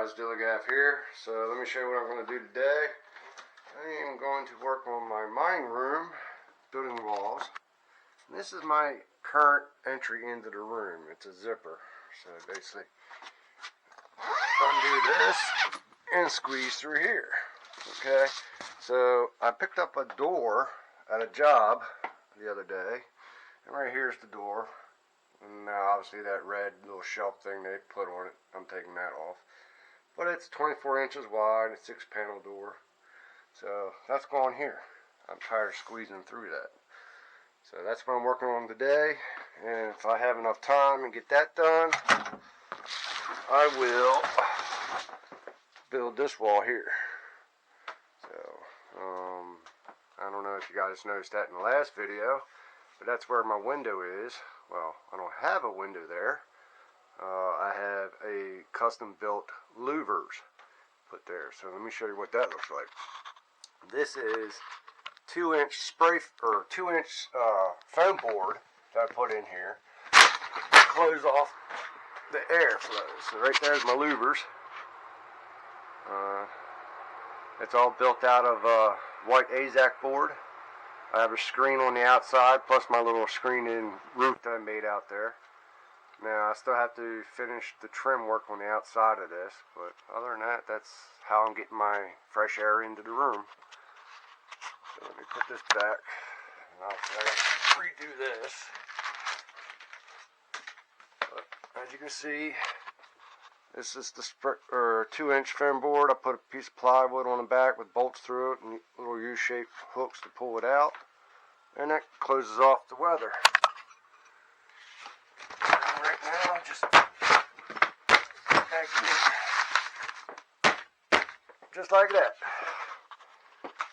guys, Dilligaff here. So let me show you what I'm going to do today. I am going to work on my mining room, building walls. And this is my current entry into the room. It's a zipper. So basically, undo this and squeeze through here. Okay, so I picked up a door at a job the other day. And right here's the door. And now obviously that red little shelf thing they put on it, I'm taking that off. But it's 24 inches wide, a 6-panel door. So that's going here. I'm tired of squeezing through that. So that's what I'm working on today. And if I have enough time and get that done, I will build this wall here. So, I don't know if you guys noticed that in the last video, but that's where my window is. Well, I don't have a window there. I have a custom built louvers put there. So let me show you what that looks like. This is 2-inch spray or 2-inch foam board that I put in here. Close off the airflow. So right there's my louvers. It's all built out of white AZAC board. I have a screen on the outside, plus my little screen-in roof that I made out there. Now, I still have to finish the trim work on the outside of this, but other than that, that's how I'm getting my fresh air into the room. So let me put this back, and I got to redo this. But as you can see, this is the 2-inch foam board. I put a piece of plywood on the back with bolts through it and little U-shaped hooks to pull it out. And that closes off the weather. And right now, just like that.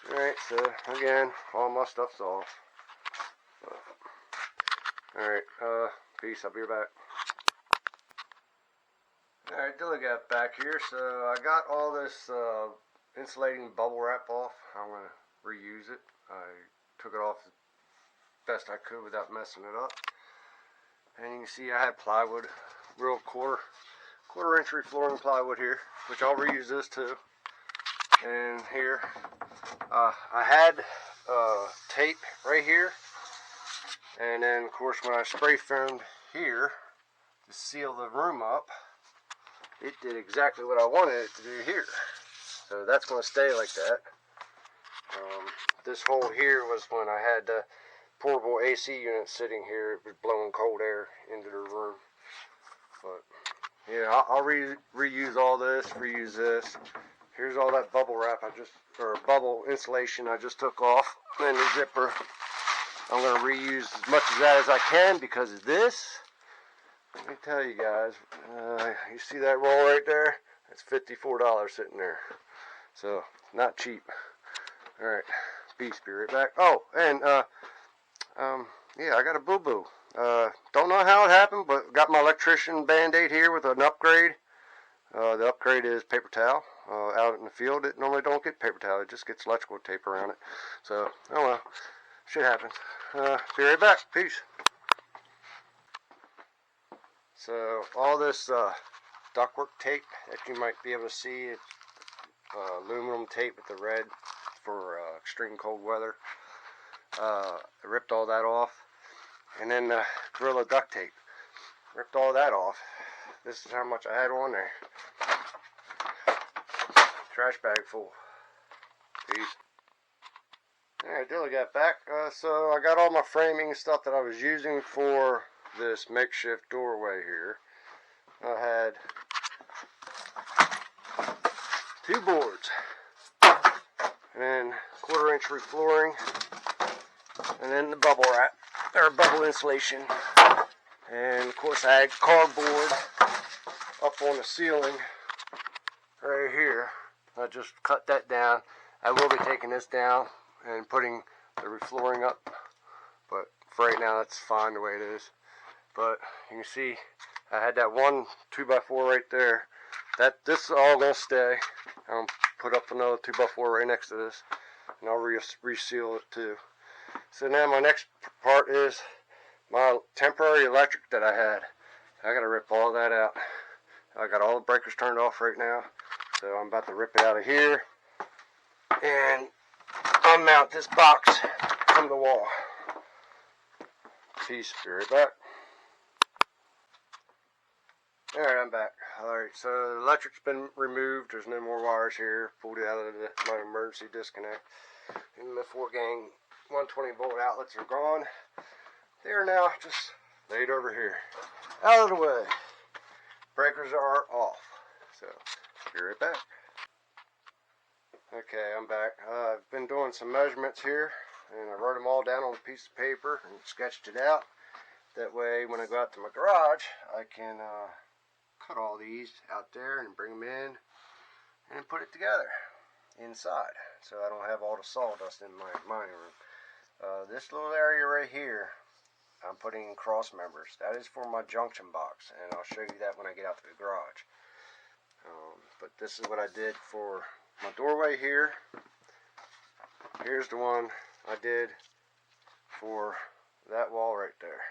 Alright, so again, all my stuff's off. Alright, peace, I'll be right back. Alright, Dilligaff back here. So I got all this insulating bubble wrap off. I'm going to reuse it. I took it off as best I could without messing it up. And you can see I had plywood, real quarter inch reflooring plywood here, which I'll reuse this too. And here, I had tape right here. And then of course when I spray foamed here to seal the room up, it did exactly what I wanted it to do here. So that's going to stay like that. This hole here was when I had the portable AC unit sitting here. It was blowing cold air into the room. But yeah, I'll reuse all this, reuse this. Here's all that bubble wrap or bubble insulation I just took off. And the zipper. I'm going to reuse as much of that as I can because of this. Let me tell you guys, you see that roll right there? That's $54 sitting there. So, not cheap. Alright, peace, be right back. Oh, and, yeah, I got a boo-boo. Don't know how it happened, but got my electrician Band-Aid here with an upgrade. The upgrade is paper towel. Out in the field, it normally don't get paper towel. It just gets electrical tape around it. So, oh well, shit happens. Be right back. Peace. So all this ductwork tape that you might be able to see, it's aluminum tape with the red for extreme cold weather. I ripped all that off, and then Gorilla duct tape. Ripped all that off. This is how much I had on there. Trash bag full. Peace. Alright, Dilligaff back. So I got all my framing stuff that I was using for this makeshift doorway here. I had 2 boards and 1/4 inch reflooring, and then the bubble wrap or bubble insulation, and of course I had cardboard up on the ceiling right here. I just cut that down. I will be taking this down and putting the reflooring up, but for right now that's fine the way it is. But you can see I had that one 2x4 right there. This is all gonna stay. I'll put up another 2x4 right next to this, and I'll reseal it too. So now my next part is my temporary electric that I had. I gotta rip all that out. I got all the breakers turned off right now. So I'm about to rip it out of here and unmount this box from the wall. Peace. Be right back. Alright, I'm back. Alright, so the electric's been removed. There's no more wires here. Pulled it out of my emergency disconnect. And the 4-gang 120 volt outlets are gone. They are now just laid over here. Out of the way. Breakers are off. So, be right back. Okay, I'm back. I've been doing some measurements here, and I wrote them all down on a piece of paper and sketched it out. That way, when I go out to my garage, I can cut all these out there and bring them in and put it together inside, so I don't have all the sawdust in my mining room. This little area right here, I'm putting in cross members. That is for my junction box, and I'll show you that when I get out to the garage. But this is what I did for my doorway here. Here's the one I did for that wall right there.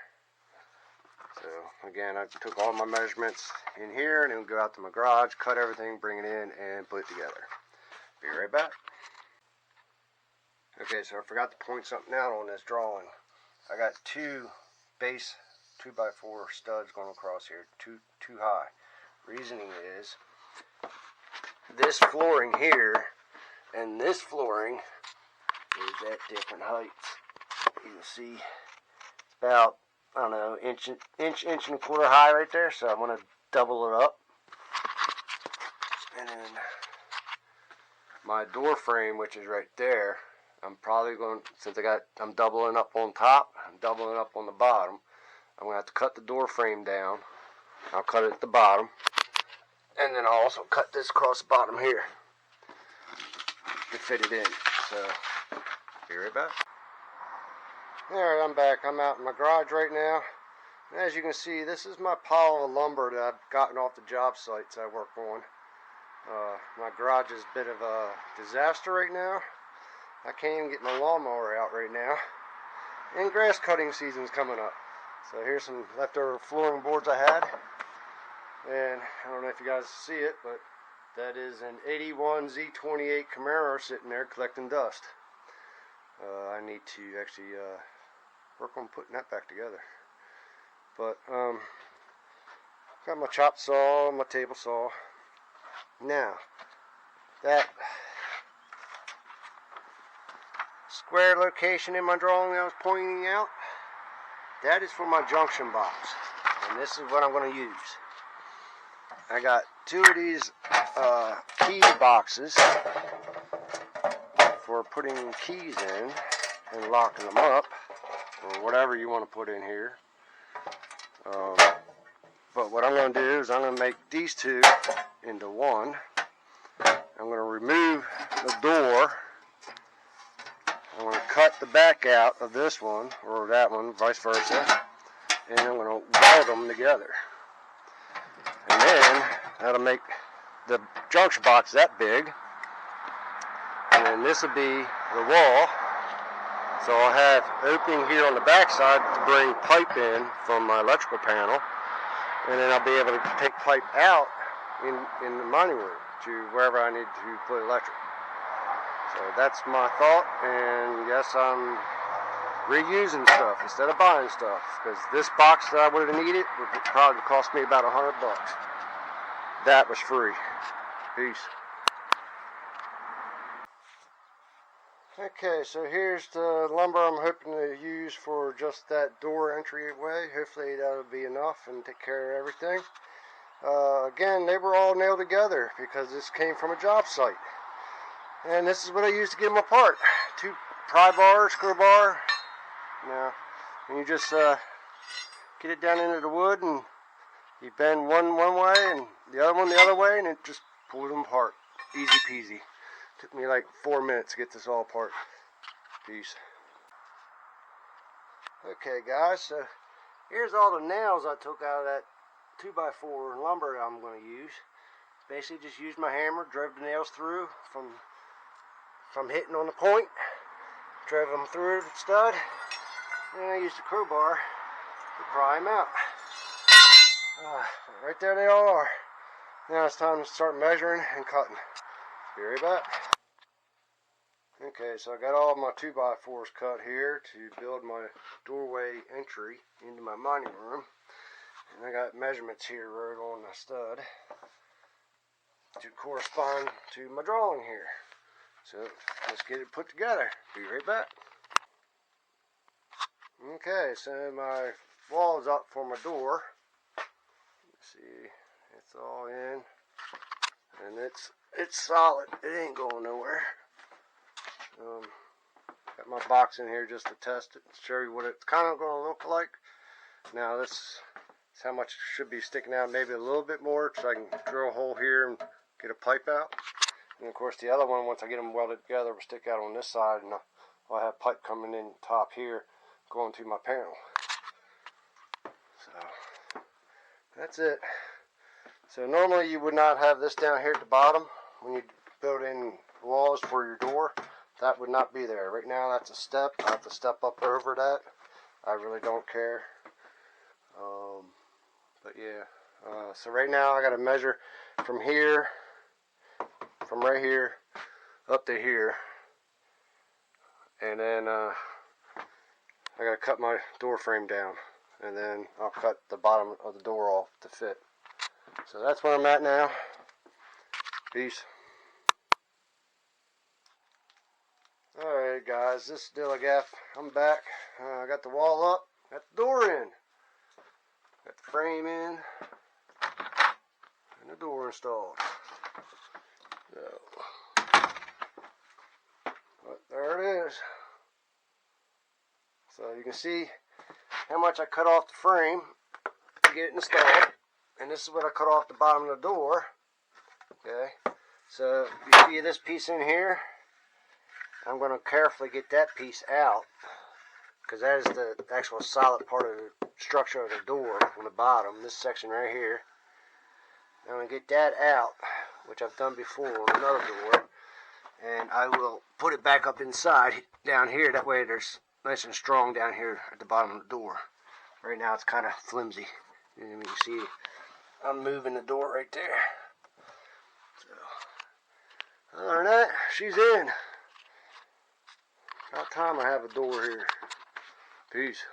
So again, I took all my measurements in here and then go out to my garage, cut everything, bring it in, and put it together. Be right back. Okay, so I forgot to point something out on this drawing. I got two base 2x4 studs going across here, too high. Reasoning is this flooring here and this flooring is at different heights. You can see it's about, I don't know, inch and a quarter high right there. So I'm going to double it up. And then my door frame, which is right there, I'm probably going, since I'm doubling up on top, I'm doubling up on the bottom. I'm going to have to cut the door frame down. I'll cut it at the bottom. And then I'll also cut this across the bottom here to fit it in. So, be right back. Alright, I'm back. I'm out in my garage right now. And as you can see, this is my pile of lumber that I've gotten off the job sites I work on. My garage is a bit of a disaster right now. I can't even get my lawnmower out right now. And grass cutting season's coming up. So here's some leftover flooring boards I had. And I don't know if you guys see it, but that is an 81 Z28 Camaro sitting there collecting dust. I need to actually work on putting that back together. But got my chop saw, my table saw. Now, that square location in my drawing I was pointing out, that is for my junction box. And this is what I'm going to use. I got two of these key boxes for putting keys in and locking them up, or whatever you want to put in here. But what I'm going to do is I'm going to make these two into one. I'm going to remove the door. I'm going to cut the back out of this one, or that one, vice versa, and I'm going to weld them together. And then that'll make the junction box that big. And then this will be the wall. So I'll have opening here on the back side to bring pipe in from my electrical panel. And then I'll be able to take pipe out in the mining room to wherever I need to put electric. So that's my thought. And yes, I'm reusing stuff instead of buying stuff, because this box that I would have needed would probably cost me about $100. That was free. Peace. Okay, so here's the lumber I'm hoping to use for just that door entryway. Hopefully that'll be enough and take care of everything. Again, they were all nailed together because this came from a job site. And this is what I used to get them apart. 2 pry bars, screw bar. Now, and you just get it down into the wood, and you bend one way and the other way, and it just pulls them apart. Easy peasy. Took me like 4 minutes to get this all apart. Peace. Okay guys, so here's all the nails I took out of that 2x4 lumber I'm going to use. Basically just used my hammer, drove the nails through from hitting on the point, drove them through the stud, and I used a crowbar to pry them out. Right there they all are. Now it's time to start measuring and cutting. Be right back. Okay, so I got all my 2x4s cut here to build my doorway entry into my mining room. And I got measurements here right on the stud to correspond to my drawing here. So let's get it put together. Be right back. Okay, so my wall is up for my door. Let's see, it's all in, and it's solid. It ain't going nowhere. Got my box in here just to test it, show you what it's kind of going to look like. Now this is how much should be sticking out, maybe a little bit more, so I can drill a hole here and get a pipe out. And of course the other one, once I get them welded together, will stick out on this side, and I'll have pipe coming in top here, going to my panel. So that's it. So normally you would not have this down here at the bottom when you build in walls for your door. That would not be there. Right now that's a step. I have to step up over that. I really don't care. But yeah. So right now I got to measure from here, from right here up to here, and then I got to cut my door frame down, and then I'll cut the bottom of the door off to fit. So that's where I'm at now. Peace. Alright guys, this is Dilligaff. I'm back. I got the wall up, got the door in, got the frame in, and the door installed. So, but there it is. So you can see how much I cut off the frame to get it installed. And this is what I cut off the bottom of the door. Okay, so you see this piece in here. I'm going to carefully get that piece out, because that is the actual solid part of the structure of the door on the bottom, this section right here. I'm going to get that out, which I've done before on another door, and I will put it back up inside down here. That way there's nice and strong down here at the bottom of the door. Right now it's kind of flimsy. And you can see I'm moving the door right there. So, other than that, she's in. About time I have a door here. Peace.